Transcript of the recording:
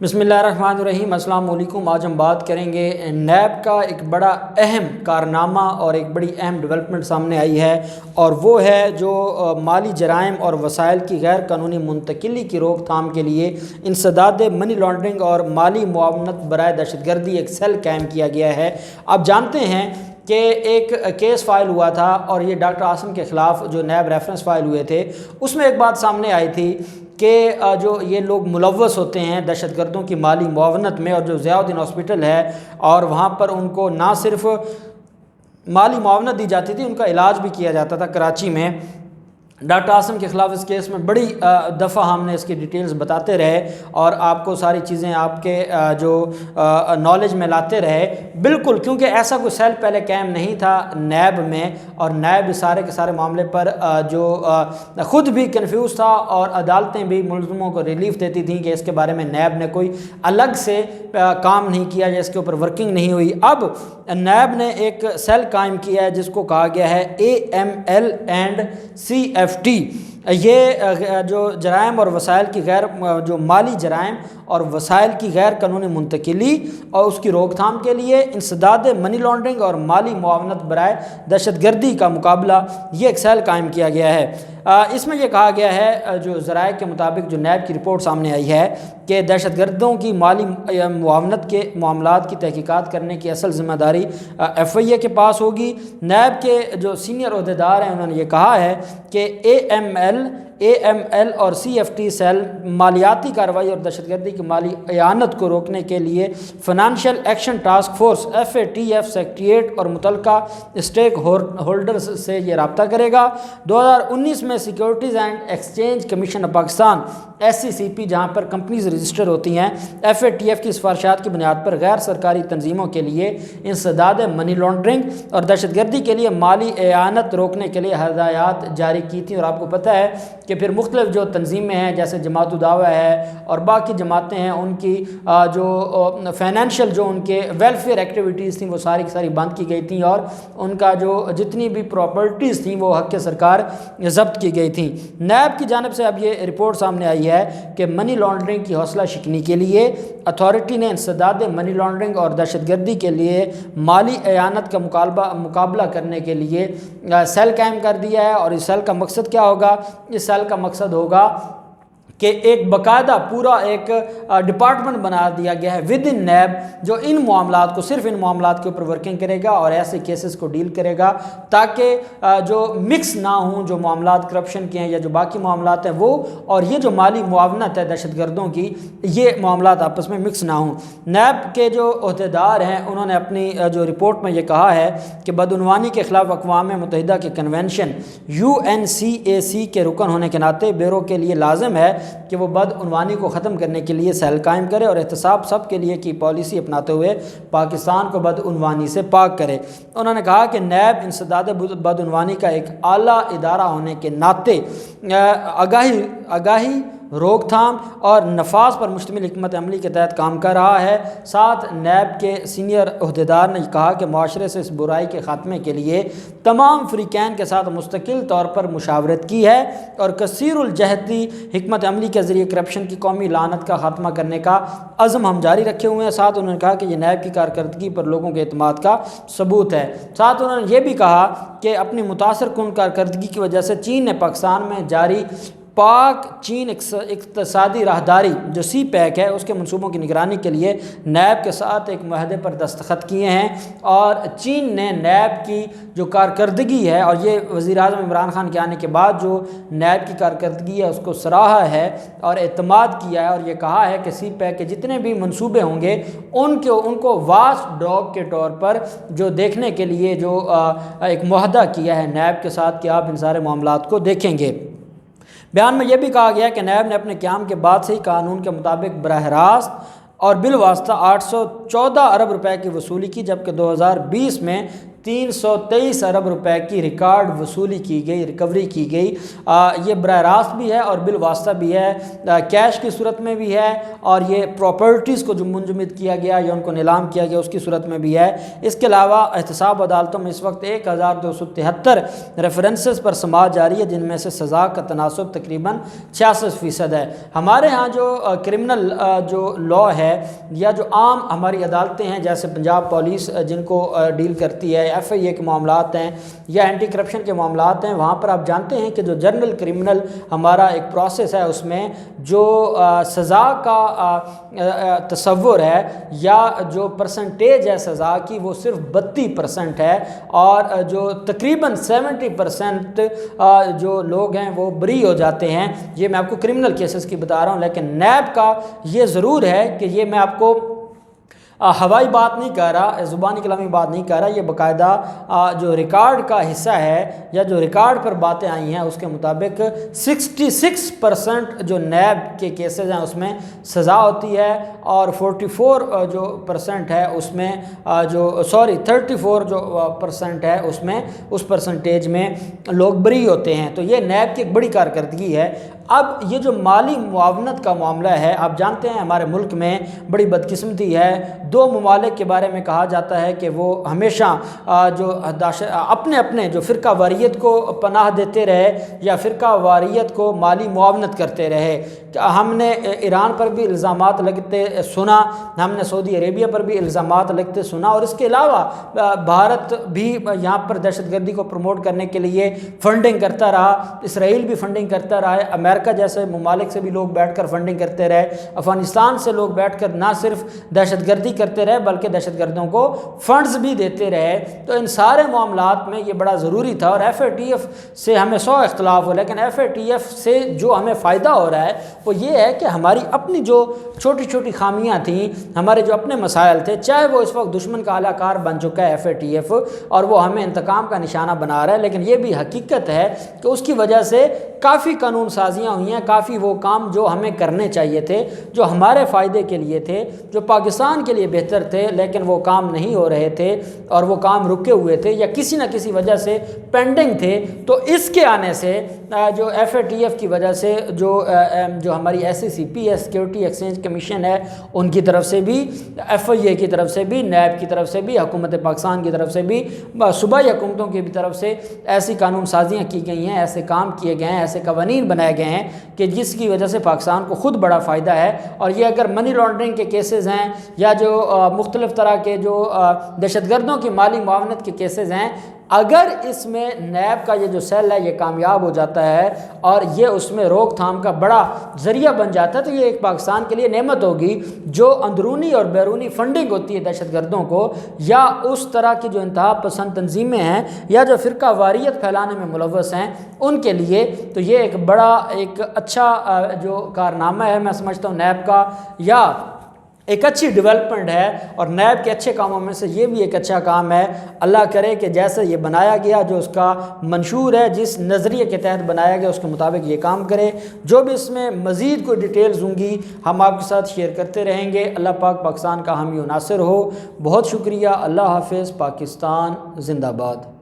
बिस्मिल्लाहिर्रहमानिर्रहीम। अस्सलाम वालेकुम। आज हम बात करेंगे नैब का एक बड़ा अहम कारनामा और एक बड़ी अहम डेवलपमेंट सामने आई है, और वो है जो माली जराइम और वसाइल की गैर कानूनी मुंतकिली की रोकथाम के लिए इंसदाद मनी लॉन्ड्रिंग और माली मुआवनत बराए दहशतगर्दी एक सेल कायम किया गया है। आप जानते हैं कि एक केस फाइल हुआ था और ये डॉक्टर आसिम के ख़िलाफ़ जो नैब रेफरेंस फाइल हुए थे, उसमें एक बात सामने आई थी कि जो ये लोग मुलव्वस होते हैं दहशतगर्दों की माली मुआवनत में, और जो ज़ियाउद्दीन हॉस्पिटल है और वहाँ पर उनको ना सिर्फ माली मुआवनत दी जाती थी, उनका इलाज भी किया जाता था कराची में। डॉक्टर आसिम के ख़िलाफ़ इस केस में बड़ी दफ़ा हमने इसकी डिटेल्स बताते रहे और आपको सारी चीज़ें आपके जो नॉलेज में लाते रहे। बिल्कुल, क्योंकि ऐसा कोई सेल पहले कायम नहीं था नैब में, और नैब सारे के सारे मामले पर जो ख़ुद भी कन्फ्यूज़ था और अदालतें भी मुलज़मों को रिलीफ देती थीं कि इसके बारे में नैब ने कोई अलग से काम नहीं किया या इसके ऊपर वर्किंग नहीं हुई। अब नैब ने एक सेल कायम किया है जिसको कहा गया है AML एंड CFT। ये जो जराइम और वसाइल की गैर जो माली जराइम और वसाइल की गैर कानूनी मुंतकिली और उसकी रोकथाम के लिए इंसदाद मनी लॉन्ड्रिंग और माली मुआवनत बराए दहशतगर्दी का मुकाबला, ये एक सेल कायम किया गया है। इसमें यह कहा गया है, जो ज़राए के मुताबिक जो नैब की रिपोर्ट सामने आई है, कि दहशतगर्दों की माली मुआवनत के मामलात की तहकीकात करने की असल ज़िम्मेदारी FIA के पास होगी। नैब के जो सीनियर ओहदेदार हैं उन्होंने ये कहा है कि AML और CFT सेल मालियाती कार्रवाई और दहशतगर्दी की माली इयानत को रोकने के लिए financial action task force FATF secretariat और मुतलका स्टेक होल्डर्स से ये रब्ता करेगा। 2019 में securities and exchange commission of Pakistan SCCP, जहाँ पर कंपनीज रजिस्टर होती हैं, FATF की सिफारिशात की बुनियाद पर गैर सरकारी तंजीमों के लिए इंसदाद मनी लॉन्ड्रिंग और दहशतगर्दी के लिए माली इयानत रोकने के लिए हदायत जारी की थी। और आपको पता है कि फिर मुख्तलिफ जो तंजीमें हैं जैसे जमात दावा है और बाकी जमातें हैं, उनकी जो फाइनेंशियल जो उनके वेलफेयर एक्टिविटीज़ थी वो सारी की सारी बंद की गई थी, और उनका जो जितनी भी प्रॉपर्टीज़ थी वो हक़ सरकार ज़ब्त की गई थी। नैब की जानिब से अब ये रिपोर्ट सामने आई है कि मनी लॉन्ड्रिंग की हौसला शिकनी के लिए अथॉरिटी ने इंसदाद मनी लॉन्ड्रिंग और दहशतगर्दी के लिए माली इयानत का मुकाबला करने के लिए सेल कायम कर दिया है। और इस सेल का मकसद क्या होगा? इस सेल का मकसद होगा कि एक बाकायदा पूरा एक डिपार्टमेंट बना दिया गया है विद इन नैब, जो इन मामलात को, सिर्फ इन मामलात के ऊपर वर्किंग करेगा और ऐसे केसेस को डील करेगा, ताकि जो मिक्स ना हों जो मामलात करप्शन के हैं या जो बाकी मामलात हैं वो, और ये जो माली मुआवनत है दहशतगर्दों की, ये मामलात आपस में मिक्स ना हों। नैब के जो अहदेदार हैं उन्होंने अपनी जो रिपोर्ट में ये कहा है कि बदउनवानी के ख़िलाफ़ अक़वाम मुत्तहिदा के कन्वेंशन UNCAC के रुकन होने के नाते ब्यूरो के लिए लाजिम है कि वो बदउनवानी को ख़त्म करने के लिए सेल कायम करे और एहतसाब सब के लिए की पॉलिसी अपनाते हुए पाकिस्तान को बदउनवानी से पाक करे। उन्होंने कहा कि नैब इंसदाद बदउनवानी का एक आला इदारा होने के नाते आगाही रोकथाम और नफाज पर मुश्तमिल हिकमत अमली के तहत काम कर रहा है। साथ नैब के सीनियर अहदेदार ने कहा कि माशरे से इस बुराई के ख़ात्मे के लिए तमाम फ़रीक़ैन के साथ मुस्तकिल तौर पर मुशावरत की है और कसीरुल जहती हिकमत अमली के ज़रिए करप्शन की कौमी लानत का ख़ात्मा करने का अज़म हम जारी रखे हुए हैं। साथ उन्होंने कहा कि यह नैब की कारकर्दगी पर लोगों के एतमाद का सबूत है। साथ उन्होंने ये भी कहा कि अपनी मुतासर कुन कारकर्दगी की वजह से चीन ने पाकिस्तान में जारी पाक चीन इक़्तिसादी राहदारी जो CPEC है उसके मनसूबों की निगरानी के लिए नैब के साथ एक मुआहदे पर दस्तखत किए हैं, और चीन ने नैब की जो कारकर्दगी है, और ये वज़ीर-ए-आज़म इमरान खान के आने के बाद जो नैब की कारकर्दगी है उसको सराहा है और एतमाद किया है, और ये कहा है कि CPEC के जितने भी मनसूबे होंगे उनको वाच डॉग के तौर पर जो देखने के लिए जो एक मुआहदा किया है नैब के साथ कि आप इन सारे मामलात को देखेंगे। बयान में यह भी कहा गया कि नैब ने अपने क़याम के बाद से ही कानून के मुताबिक बराह रास्त और बिलवास्ता 814 अरब रुपए की वसूली की, जबकि 2020 में 323 ارب روپے کی ریکارڈ وصولی کی گئی، ریکوری کی گئی۔ یہ براہ راست بھی ہے اور بالواسطہ بھی ہے، کیش کی صورت میں بھی ہے، اور یہ پراپرٹیز کو جو منجمد کیا گیا یا ان کو نیلام کیا گیا اس کی صورت میں بھی ہے۔ اس کے علاوہ احتساب عدالتوں میں اس وقت 1273 ریفرنسز پر سماعت جاری ہے، جن میں سے سزا کا تناسب تقریباً 66% ہے۔ ہمارے ہاں جو کرمنل جو لا ہے یا جو عام ہماری عدالتیں ہیں جیسے پنجاب پولیس جن کو ڈیل کرتی ہے، ایف آئی اے کے معاملات ہیں یا اینٹی کرپشن کے معاملات ہیں، وہاں پر آپ جانتے ہیں کہ جو جنرل کرمنل ہمارا ایک پروسیس ہے اس میں جو سزا کا تصور ہے یا جو پرسنٹیج ہے سزا کی وہ صرف 32% ہے، اور جو تقریباً 70% جو لوگ ہیں وہ بری ہو جاتے ہیں۔ یہ میں آپ کو کرمنل کیسز کی بتا رہا ہوں، لیکن نیب کا یہ ضرور ہے کہ یہ میں آپ کو ہوائی بات نہیں کہہ رہا، زبانی کلامی بات نہیں کہہ رہا، یہ باقاعدہ جو ریکارڈ کا حصہ ہے یا جو ریکارڈ پر باتیں آئی ہیں اس کے مطابق 66% جو نیب کے کیسز ہیں اس میں سزا ہوتی ہے، اور 44 جو پرسنٹ ہے اس میں 34 جو پرسنٹ ہے اس میں اس پرسنٹیج میں لوگ بری ہوتے ہیں۔ تو یہ نیب کی ایک بڑی کارکردگی ہے۔ اب یہ جو مالی معاونت کا معاملہ ہے، آپ جانتے ہیں ہمارے ملک میں بڑی بدقسمتی ہے، 2 ممالک کے بارے میں کہا جاتا ہے کہ وہ ہمیشہ جو اپنے جو فرقہ واریت کو پناہ دیتے رہے یا فرقہ واریت کو مالی معاونت کرتے رہے۔ ہم نے ایران پر بھی الزامات لگتے سنا، ہم نے سعودی عربیہ پر بھی الزامات لگتے سنا، اور اس کے علاوہ بھارت بھی یہاں پر دہشت گردی کو پروموٹ کرنے کے لیے فنڈنگ کرتا رہا، اسرائیل بھی فنڈنگ کرتا رہا ہے، امریکہ جیسے ممالک سے بھی لوگ بیٹھ کر فنڈنگ کرتے رہے، افغانستان سے لوگ بیٹھ کر نہ صرف دہشت گردی کرتے رہے بلکہ دہشت گردوں کو فنڈز بھی دیتے رہے۔ تو ان سارے معاملات میں یہ بڑا ضروری تھا، اور ایف اے ٹی ایف سے ہمیں 100 اختلاف ہو، لیکن ایف اے ٹی ایف سے جو ہمیں فائدہ ہو رہا ہے وہ یہ ہے کہ ہماری اپنی جو چھوٹی چھوٹی خامیاں تھیں، ہمارے جو اپنے مسائل تھے، چاہے وہ اس وقت دشمن کا اعلیٰ کار بن چکا ہے ایف اے ٹی ایف اور وہ ہمیں انتقام کا نشانہ بنا رہا ہے، لیکن یہ بھی حقیقت ہے کہ اس کی وجہ سے کافی قانون سازیاں ہوئی ہیں، کافی وہ کام جو ہمیں کرنے چاہیے تھے، جو ہمارے فائدے کے لیے تھے، جو پاکستان کے لیے بہتر تھے، لیکن وہ کام نہیں ہو رہے تھے اور وہ کام رکے ہوئے تھے یا کسی نہ کسی وجہ سے پینڈنگ تھے۔ تو اس کے آنے سے جو ایف اے ٹی ایف کی وجہ سے جو ہماری ایس ای سی پی ہے، سیکیورٹی ایکسچینج کمیشن ہے، ان کی طرف سے بھی، ایف آئی اے کی طرف سے بھی، نیب کی طرف سے بھی، حکومت پاکستان کی طرف سے بھی، صوبائی حکومتوں کی بھی طرف سے ایسی قانون سازیاں کی گئی ہیں، ایسے کام کیے گئے ہیں، ایسے قوانین بنائے گئے ہیں کہ جس کی وجہ سے پاکستان کو خود بڑا فائدہ ہے۔ اور یہ اگر منی لانڈرنگ کے کیسز ہیں یا جو مختلف طرح کے جو دہشت گردوں کی مالی معاونت کے کیسز ہیں، اگر اس میں نیب کا یہ جو سیل ہے یہ کامیاب ہو جاتا ہے اور یہ اس میں روک تھام کا بڑا ذریعہ بن جاتا ہے، تو یہ ایک پاکستان کے لیے نعمت ہوگی۔ جو اندرونی اور بیرونی فنڈنگ ہوتی ہے دہشت گردوں کو یا اس طرح کی جو انتہا پسند تنظیمیں ہیں یا جو فرقہ واریت پھیلانے میں ملوث ہیں، ان کے لیے تو یہ ایک بڑا ایک اچھا جو کارنامہ ہے میں سمجھتا ہوں نیب کا، یا ایک اچھی ڈیولپمنٹ ہے، اور نیب کے اچھے کاموں میں سے یہ بھی ایک اچھا کام ہے۔ اللہ کرے کہ جیسے یہ بنایا گیا، جو اس کا منشور ہے، جس نظریے کے تحت بنایا گیا اس کے مطابق یہ کام کرے۔ جو بھی اس میں مزید کوئی ڈیٹیلز ہوں گی ہم آپ کے ساتھ شیئر کرتے رہیں گے۔ اللہ پاک پاکستان کا حامی و ناصر ہو۔ بہت شکریہ۔ اللہ حافظ۔ پاکستان زندہ باد۔